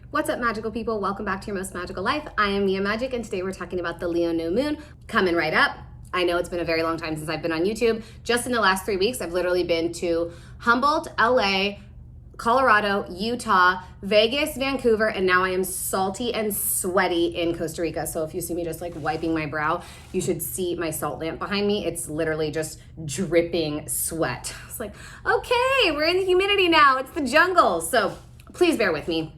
What's up, magical people? Welcome back to Your Most Magical Life. I am Mia Magic, and today we're talking about the Leo new moon coming right up. I know it's been a very long time since I've been on YouTube. Just in the last 3 weeks, I've literally been to Humboldt, LA, Colorado, Utah, Vegas, Vancouver, and now I am salty and sweaty in Costa Rica. So if you see me just like wiping my brow, you should see my salt lamp behind me. It's literally just dripping sweat. It's like, okay, we're in the humidity now. It's the jungle. So please bear with me.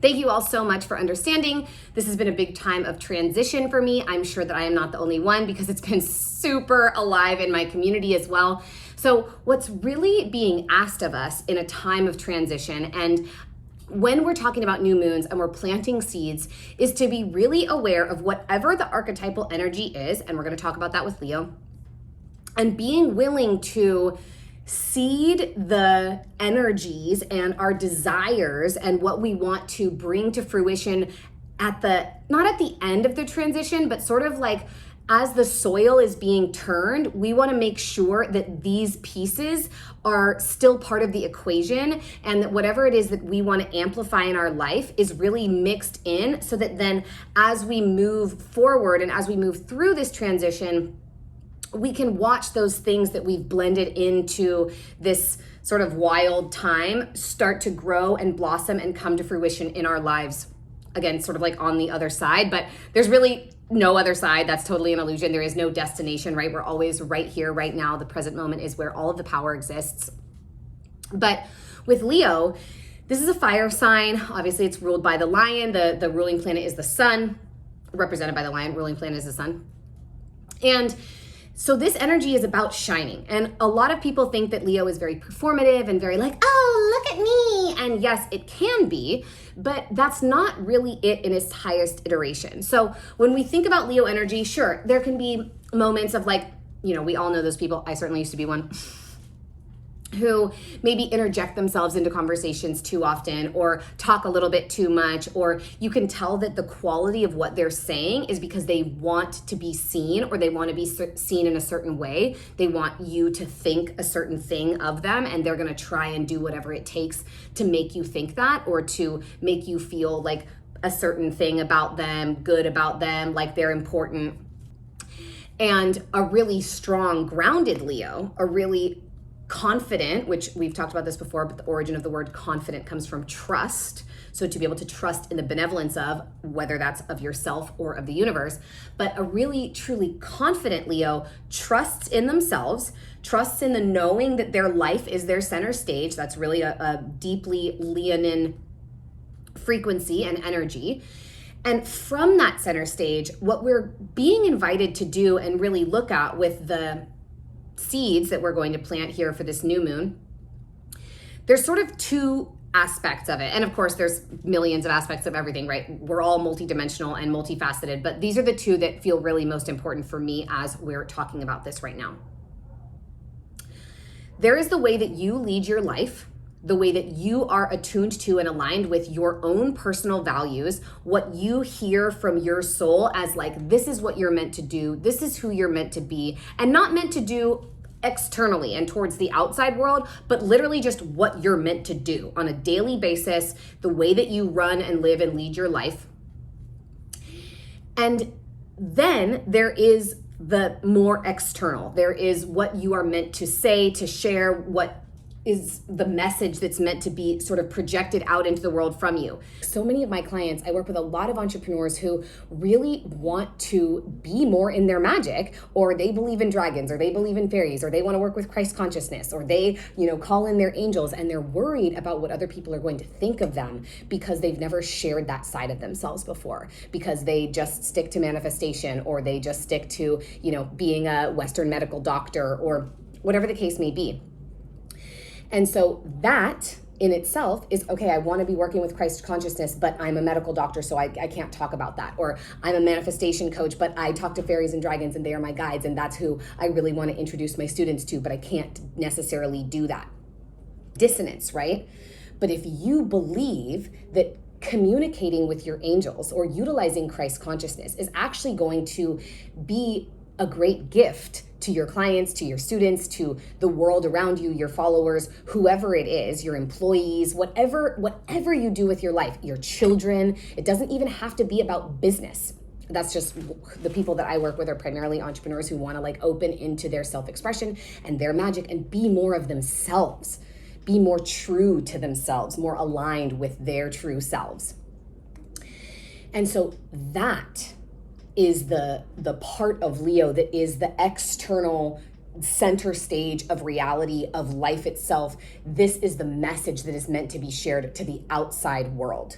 Thank you all so much for understanding. This has been a big time of transition for me. I'm sure that I am not the only one because it's been super alive in my community as well. So what's really being asked of us in a time of transition, and when we're talking about new moons and we're planting seeds, is to be really aware of whatever the archetypal energy is, and we're going to talk about that with Leo, and being willing to seed the energies and our desires and what we want to bring to fruition at the, not at the end of the transition, but sort of like as the soil is being turned, we want to make sure that these pieces are still part of the equation, and that whatever it is that we want to amplify in our life is really mixed in, so that then as we move forward and as we move through this transition, we can watch those things that we've blended into this sort of wild time start to grow and blossom and come to fruition in our lives. Again, sort of like on the other side, but there's really no other side. That's totally an illusion. There is no destination, right? We're always right here, right now. The present moment is where all of the power exists. But with Leo, this is a fire sign. Obviously, it's ruled by the lion. The ruling planet is the sun, represented by the lion. Ruling planet is the sun. And so this energy is about shining. And a lot of people think that Leo is very performative and very like, oh, look at me. And yes, it can be, but that's not really it in its highest iteration. So when we think about Leo energy, sure, there can be moments of like, we all know those people. I certainly used to be one, who maybe interject themselves into conversations too often or talk a little bit too much, or you can tell that the quality of what they're saying is because they want to be seen, or they want to be seen in a certain way. They want you to think a certain thing of them, and they're going to try and do whatever it takes to make you think that, or to make you feel like a certain thing about them, good about them, like they're important. And a really strong, grounded Leo, a really confident, which we've talked about this before, but the origin of the word confident comes from trust. So to be able to trust in the benevolence of, whether that's of yourself or of the universe, but a really truly confident Leo trusts in themselves, trusts in the knowing that their life is their center stage. That's really a deeply Leonine frequency and energy. And from that center stage, what we're being invited to do and really look at with the seeds that we're going to plant here for this new moon, there's sort of two aspects of it. And of course, there's millions of aspects of everything, right? We're all multidimensional and multifaceted, but these are the two that feel really most important for me as we're talking about this right now. There is the way that you lead your life, the way that you are attuned to and aligned with your own personal values, what you hear from your soul as like, this is what you're meant to do, this is who you're meant to be, and not meant to do externally and towards the outside world, but literally just what you're meant to do on a daily basis, the way that you run and live and lead your life. And then there is the more external. There is what you are meant to say, to share, what is the message that's meant to be sort of projected out into the world from you. So many of my clients, I work with a lot of entrepreneurs who really want to be more in their magic, or they believe in dragons, or they believe in fairies, or they want to work with Christ consciousness, or they, call in their angels, and they're worried about what other people are going to think of them because they've never shared that side of themselves before, because they just stick to manifestation, or they just stick to, being a Western medical doctor, or whatever the case may be. And so that in itself is, okay, I want to be working with Christ consciousness, but I'm a medical doctor, so I can't talk about that. Or I'm a manifestation coach, but I talk to fairies and dragons and they are my guides, and that's who I really want to introduce my students to, but I can't necessarily do that. Dissonance, right? But if you believe that communicating with your angels or utilizing Christ consciousness is actually going to be a great gift to your clients, to your students, to the world around you, your followers, whoever it is, your employees, whatever you do with your life, your children. It doesn't even have to be about business. That's just the people that I work with are primarily entrepreneurs who want to like open into their self-expression and their magic and be more of themselves, be more true to themselves, more aligned with their true selves. And so that is the part of Leo that is the external center stage of reality of life itself. This is the message that is meant to be shared to the outside world.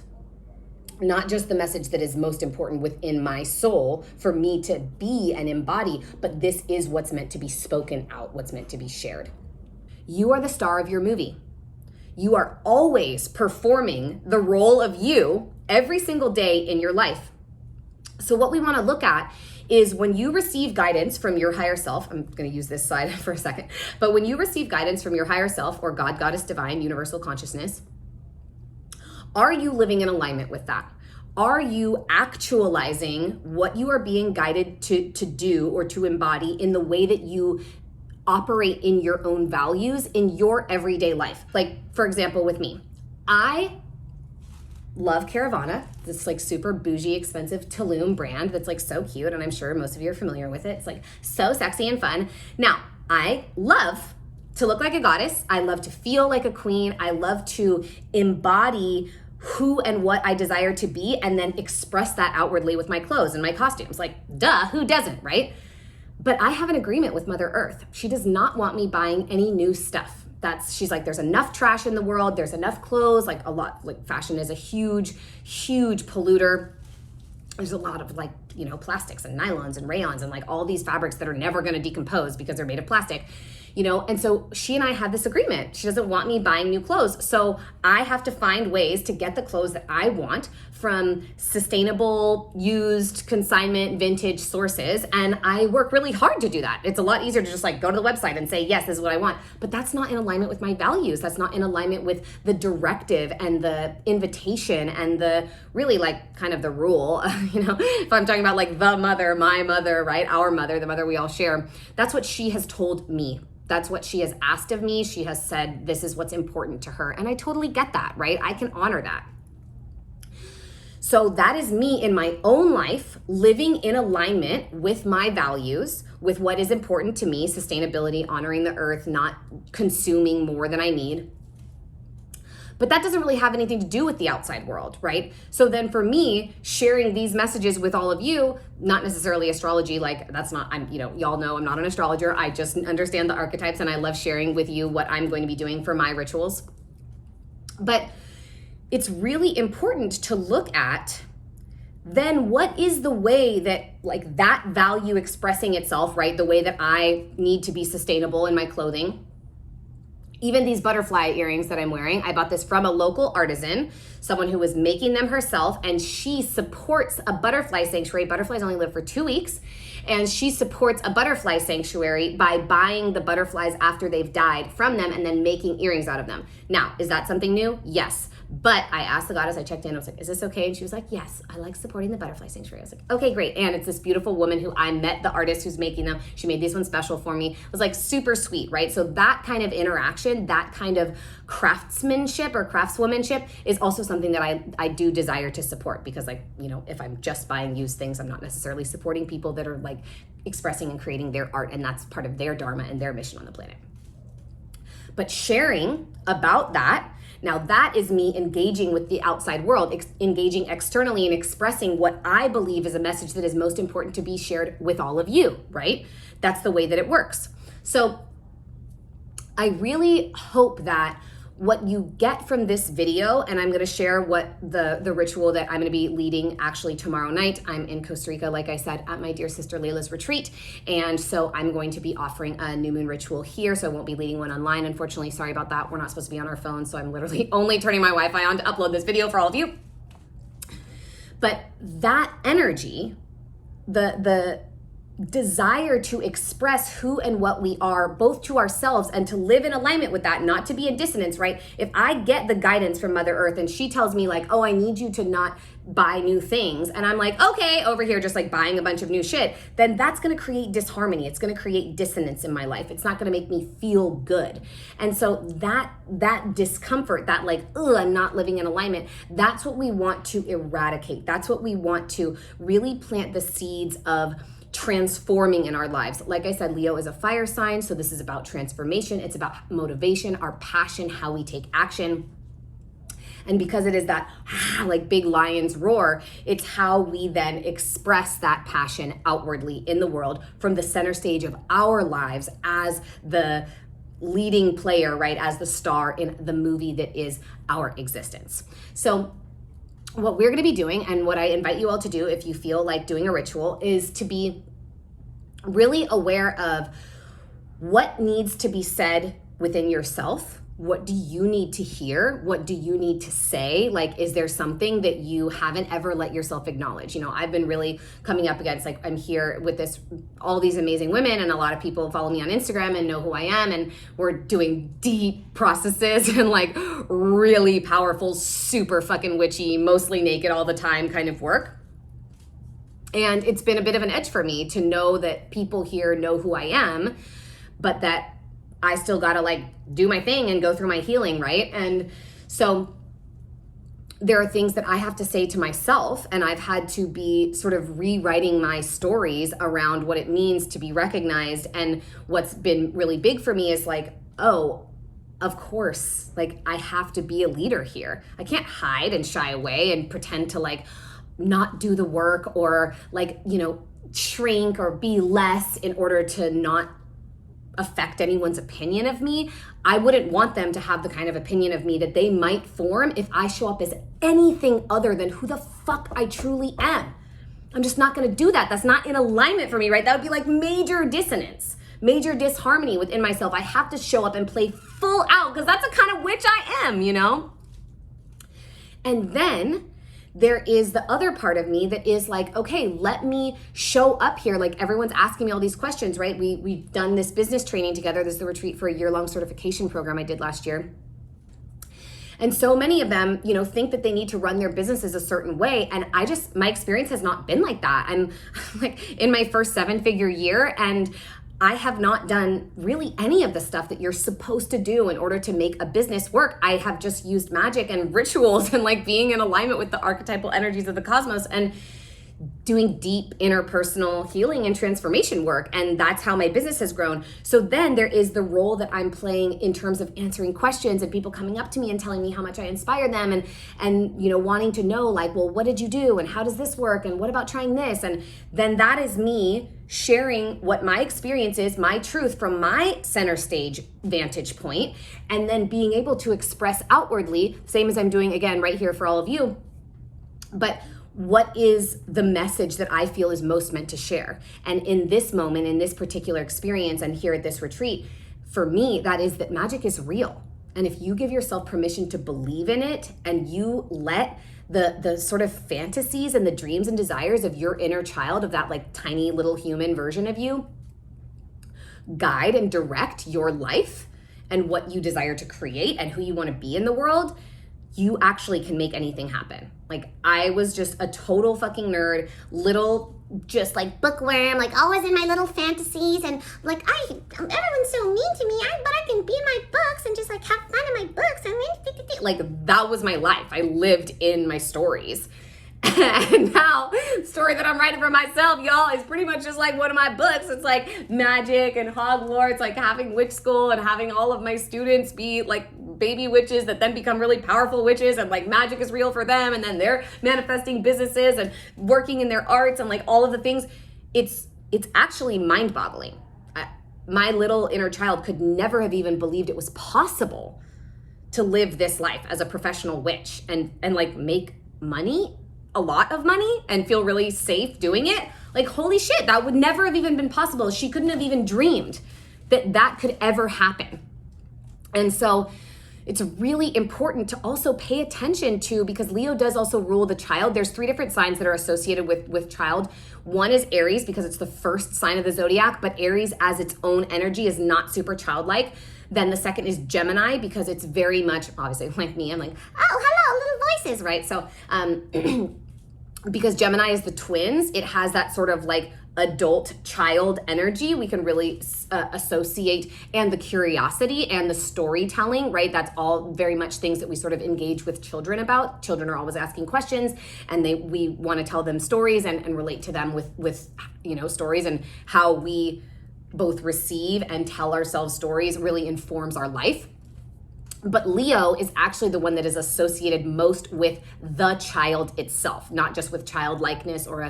Not just the message that is most important within my soul for me to be and embody, but this is what's meant to be spoken out, what's meant to be shared. You are the star of your movie. You are always performing the role of you every single day in your life. So what we want to look at is when you receive guidance from your higher self, I'm going to use this slide for a second, but when you receive guidance from your higher self or God, Goddess, Divine, Universal Consciousness, are you living in alignment with that? Are you actualizing what you are being guided to do or to embody in the way that you operate in your own values in your everyday life? Like, for example, with me, I love Caravana, this like super bougie, expensive Tulum brand that's like so cute, and I'm sure most of you are familiar with it. It's like so sexy and fun. Now, I love to look like a goddess. I love to feel like a queen. I love to embody who and what I desire to be and then express that outwardly with my clothes and my costumes. Like, duh, who doesn't, right? But I have an agreement with Mother Earth. She does not want me buying any new stuff. She's like, there's enough trash in the world. There's enough clothes, like a lot, like fashion is a huge, huge polluter. There's a lot of like, plastics and nylons and rayons and like all these fabrics that are never going to decompose because they're made of plastic, and so she and I had this agreement. She doesn't want me buying new clothes. So I have to find ways to get the clothes that I want from sustainable, used, consignment, vintage sources. And I work really hard to do that. It's a lot easier to just like go to the website and say, yes, this is what I want. But that's not in alignment with my values. That's not in alignment with the directive and the invitation and the really like kind of the rule, if I'm talking about like the mother, my mother, right? Our mother, the mother we all share. That's what she has told me. That's what she has asked of me. She has said, this is what's important to her. And I totally get that, right? I can honor that. So that is me in my own life, living in alignment with my values, with what is important to me, sustainability, honoring the earth, not consuming more than I need. But that doesn't really have anything to do with the outside world, right? So then for me, sharing these messages with all of you, not necessarily astrology, like that's not, y'all know I'm not an astrologer. I just understand the archetypes and I love sharing with you what I'm going to be doing for my rituals. But it's really important to look at then what is the way that like that value expressing itself, right? The way that I need to be sustainable in my clothing. Even these butterfly earrings that I'm wearing, I bought this from a local artisan, someone who was making them herself, and she supports a butterfly sanctuary. Butterflies only live for 2 weeks, and she supports a butterfly sanctuary by buying the butterflies after they've died from them and then making earrings out of them. Now, is that something new? Yes. But I asked the goddess, I checked in, I was like, is this okay? And she was like, yes, I like supporting the butterfly sanctuary. I was like, okay, great. And it's this beautiful woman who I met the artist who's making them. She made these ones special for me. It was like super sweet, right? So that kind of interaction, that kind of craftsmanship or craftswomanship is also something that I do desire to support because like, if I'm just buying used things, I'm not necessarily supporting people that are like expressing and creating their art, and that's part of their dharma and their mission on the planet. But sharing about that, now that is me engaging with the outside world, engaging externally and expressing what I believe is a message that is most important to be shared with all of you, right? That's the way that it works. So I really hope that what you get from this video, and I'm gonna share what the ritual that I'm gonna be leading actually tomorrow night. I'm in Costa Rica, like I said, at my dear sister Layla's retreat. And so I'm going to be offering a new moon ritual here. So I won't be leading one online, unfortunately. Sorry about that. We're not supposed to be on our phones. So I'm literally only turning my Wi-Fi on to upload this video for all of you. But that energy, the desire to express who and what we are, both to ourselves and to live in alignment with that, not to be in dissonance, right? If I get the guidance from Mother Earth and she tells me like, oh, I need you to not buy new things, and I'm like, okay, over here just like buying a bunch of new shit, then that's going to create disharmony. It's going to create dissonance in my life. It's not going to make me feel good. And so that discomfort, that like, I'm not living in alignment, that's what we want to eradicate. That's what we want to really plant the seeds of transforming in our lives. Like I said, Leo is a fire sign, so this is about transformation. It's about motivation, our passion, how we take action. And because it is that like big lion's roar, it's how we then express that passion outwardly in the world from the center stage of our lives as the leading player, right? As the star in the movie that is our existence. So what we're going to be doing, and what I invite you all to do if you feel like doing a ritual, is to be really aware of what needs to be said within yourself. What do you need to hear? What do you need to say? Like, is there something that you haven't ever let yourself acknowledge? You know, I've been really coming up against, like, I'm here with all these amazing women, and a lot of people follow me on Instagram and know who I am, and we're doing deep processes and like really powerful, super fucking witchy, mostly naked all the time kind of work. And it's been a bit of an edge for me to know that people here know who I am, but that I still gotta like do my thing and go through my healing, right? And so there are things that I have to say to myself, and I've had to be sort of rewriting my stories around what it means to be recognized. And what's been really big for me is like, oh, of course, like I have to be a leader here. I can't hide and shy away and pretend to like not do the work or like, you know, shrink or be less in order to not affect anyone's opinion of me. I wouldn't want them to have the kind of opinion of me that they might form if I show up as anything other than who the fuck I truly am. I'm just not gonna do that. That's not in alignment for me, right? That would be like major dissonance, major disharmony within myself. I have to show up and play full out because that's the kind of witch I am, you know? And then there is the other part of me that is like, okay, let me show up here. Like everyone's asking me all these questions, right? We've done this business training together. This is the retreat for a year-long certification program I did last year. And so many of them, you know, think that they need to run their businesses a certain way. And my experience has not been like that. I'm like in my first 7-figure year, and I have not done really any of the stuff that you're supposed to do in order to make a business work. I have just used magic and rituals and like being in alignment with the archetypal energies of the cosmos and doing deep interpersonal healing and transformation work. And that's how my business has grown. So then there is the role that I'm playing in terms of answering questions and people coming up to me and telling me how much I inspire them and you know, wanting to know like, well, what did you do? And how does this work? And what about trying this? And then that is me sharing what my experience is, my truth from my center stage vantage point, and then being able to express outwardly, same as I'm doing again right here for all of you. But what is the message that I feel is most meant to share? And in this moment, in this particular experience, and here at this retreat, for me, that is that magic is real. And if you give yourself permission to believe in it, and you let the sort of fantasies and the dreams and desires of your inner child, of that like tiny little human version of you, guide and direct your life and what you desire to create and who you want to be in the world, you actually can make anything happen. Like I was just a total fucking nerd, little just like bookworm, like always in my little fantasies, and like everyone's so mean to me, but I can be in my books and just like have fun in my books, and like that was my life. I lived in my stories. And now the story that I'm writing for myself, y'all, is pretty much just like one of my books. It's like magic and Hogwarts, like having witch school and having all of my students be like baby witches that then become really powerful witches, and like magic is real for them, and then they're manifesting businesses and working in their arts and like all of the things. It's actually mind-boggling. My little inner child could never have even believed it was possible to live this life as a professional witch and like make money, a lot of money, and feel really safe doing it. Like, holy shit, that would never have even been possible. She couldn't have even dreamed that that could ever happen. And so it's really important to also pay attention to, because Leo does also rule the child. There's 3 different signs that are associated with child. One is Aries, because it's the first sign of the zodiac, but Aries as its own energy is not super childlike. Then the second is Gemini, because it's very much, obviously like me, I'm like, oh, hello, little voices, right? So because Gemini is the twins, it has that sort of like adult child energy. We can really associate, and the curiosity and the storytelling, right? That's all very much things that we sort of engage with children about. Children are always asking questions, and we want to tell them stories and relate to them with stories, and how we both receive and tell ourselves stories really informs our life. But Leo is actually the one that is associated most with the child itself, not just with childlikeness or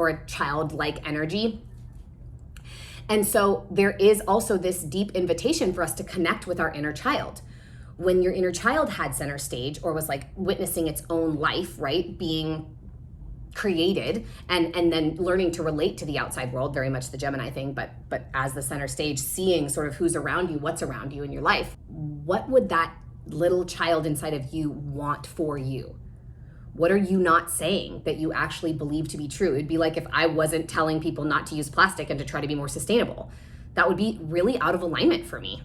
a childlike energy. And so there is also this deep invitation for us to connect with our inner child. When your inner child had center stage, or was like witnessing its own life, right, being created, and then learning to relate to the outside world, very much the Gemini thing, but as the center stage, seeing sort of who's around you, what's around you in your life. What would that little child inside of you want for you? What are you not saying that you actually believe to be true? It'd be like if I wasn't telling people not to use plastic and to try to be more sustainable. That would be really out of alignment for me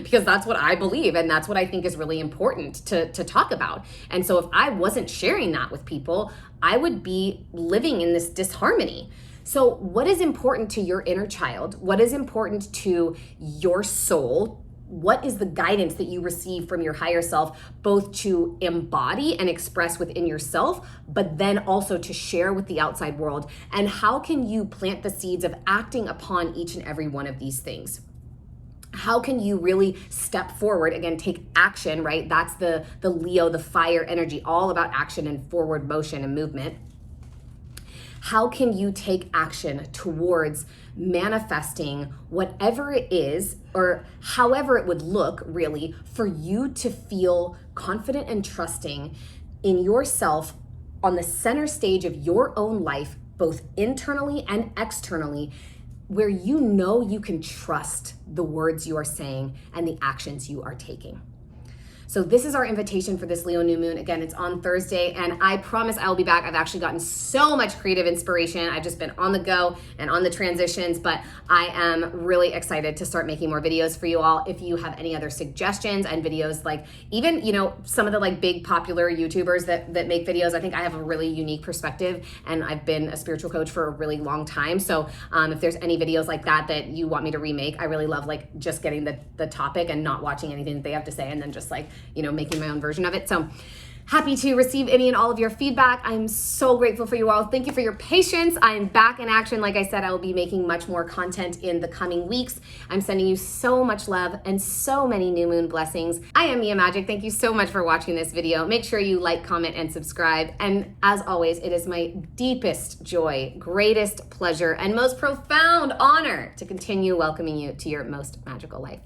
because that's what I believe, and that's what I think is really important to talk about. And so if I wasn't sharing that with people, I would be living in this disharmony. So what is important to your inner child? What is important to your soul? What is the guidance that you receive from your higher self, both to embody and express within yourself, but then also to share with the outside world? And how can you plant the seeds of acting upon each and every one of these things? How can you really step forward, again, take action, right? That's the Leo, the fire energy, all about action and forward motion and movement. How can you take action towards manifesting whatever it is, or however it would look really, for you to feel confident and trusting in yourself on the center stage of your own life, both internally and externally, where you know you can trust the words you are saying and the actions you are taking. So this is our invitation for this Leo new moon. Again, it's on Thursday, and I promise I will be back. I've actually gotten so much creative inspiration. I've just been on the go and on the transitions, but I am really excited to start making more videos for you all. If you have any other suggestions and videos, like even, some of the like big popular YouTubers that make videos, I think I have a really unique perspective, and I've been a spiritual coach for a really long time. So if there's any videos like that you want me to remake, I really love like just getting the topic and not watching anything that they have to say, and then just like making my own version of it. So happy to receive any and all of your feedback. I'm so grateful for you all. Thank you for your patience. I'm back in action. Like I said, I will be making much more content in the coming weeks. I'm sending you so much love and so many new moon blessings. I am Mia Magic. Thank you so much for watching this video. Make sure you like, comment, and subscribe. And as always, it is my deepest joy, greatest pleasure, and most profound honor to continue welcoming you to your most magical life.